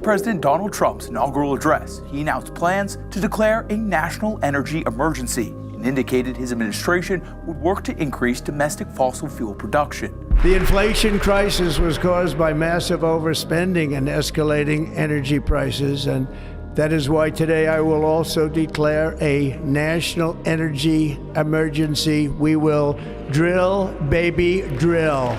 President Donald Trump's inaugural address, he announced plans to declare a national energy emergency and indicated his administration would work to increase domestic fossil fuel production. The inflation crisis was caused by massive overspending and escalating energy prices, and that is why today I will also declare a national energy emergency. We will drill, baby, drill.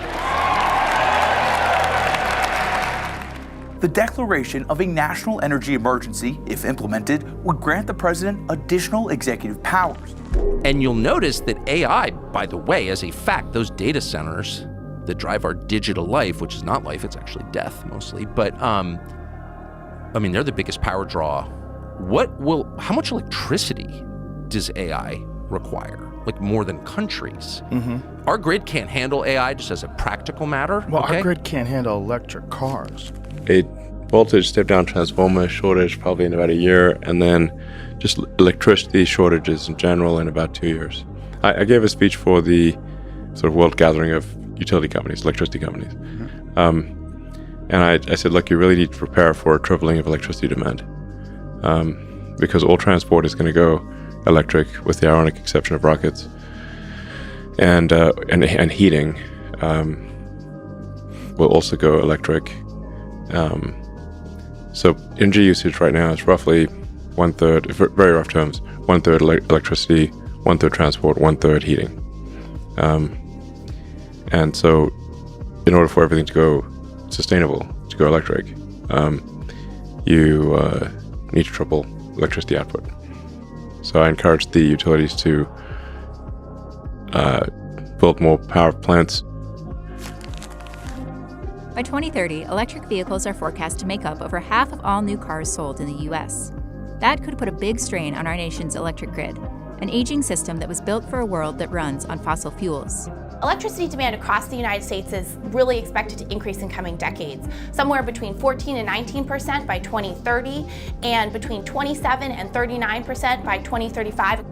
The declaration of a national energy emergency, if implemented, would grant the president additional executive powers. And you'll notice that AI, by the way, as a fact, those data centers that drive our digital life, which is not life, it's actually death mostly, but I mean, they're the biggest power draw. How much electricity does AI require? Like more than countries. Mm-hmm. Our grid can't handle AI just as a practical matter. Well, our grid can't handle electric cars. A voltage step-down transformer shortage probably in about a year, and then just electricity shortages in general in about 2 years. I gave a speech for the sort of world gathering of utility companies, electricity companies. Mm-hmm. And I said, look, you really need to prepare for a tripling of electricity demand, because all transport is going to go electric, with the ironic exception of rockets, and heating will also go electric. So energy usage right now is roughly 1/3, very rough terms, 1/3 electricity, 1/3 transport, 1/3 heating. And so in order for everything to go sustainable, to go electric, you need to triple electricity output. So I encourage the utilities to build more power plants. By 2030, electric vehicles are forecast to make up over half of all new cars sold in the U.S. That could put a big strain on our nation's electric grid, an aging system that was built for a world that runs on fossil fuels. Electricity demand across the United States is really expected to increase in coming decades, somewhere between 14% and 19% by 2030, and between 27% and 39% by 2035.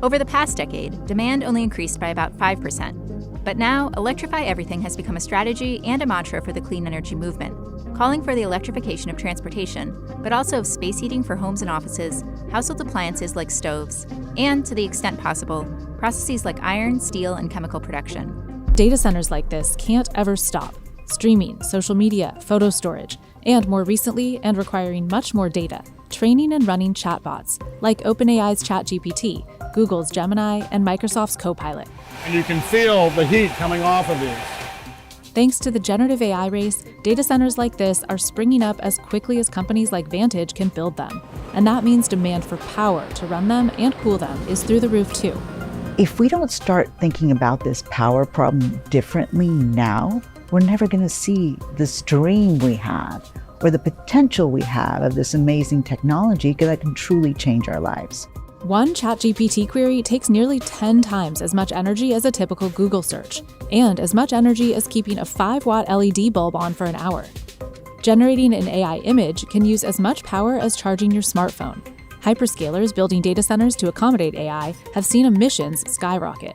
Over the past decade, demand only increased by about 5%. But now, electrify everything has become a strategy and a mantra for the clean energy movement, calling for the electrification of transportation, but also of space heating for homes and offices, household appliances like stoves, and, to the extent possible, processes like iron, steel, and chemical production. Data centers like this can't ever stop. Streaming, social media, photo storage, and more recently, and requiring much more data, training and running chatbots, like OpenAI's ChatGPT, Google's Gemini, and Microsoft's Copilot. And you can feel the heat coming off of these. Thanks to the generative AI race, data centers like this are springing up as quickly as companies like Vantage can build them. And that means demand for power to run them and cool them is through the roof too. If we don't start thinking about this power problem differently now, we're never going to see the stream we have or the potential we have of this amazing technology that can truly change our lives. One ChatGPT query takes nearly 10 times as much energy as a typical Google search, and as much energy as keeping a 5-watt LED bulb on for an hour. Generating an AI image can use as much power as charging your smartphone. Hyperscalers building data centers to accommodate AI have seen emissions skyrocket.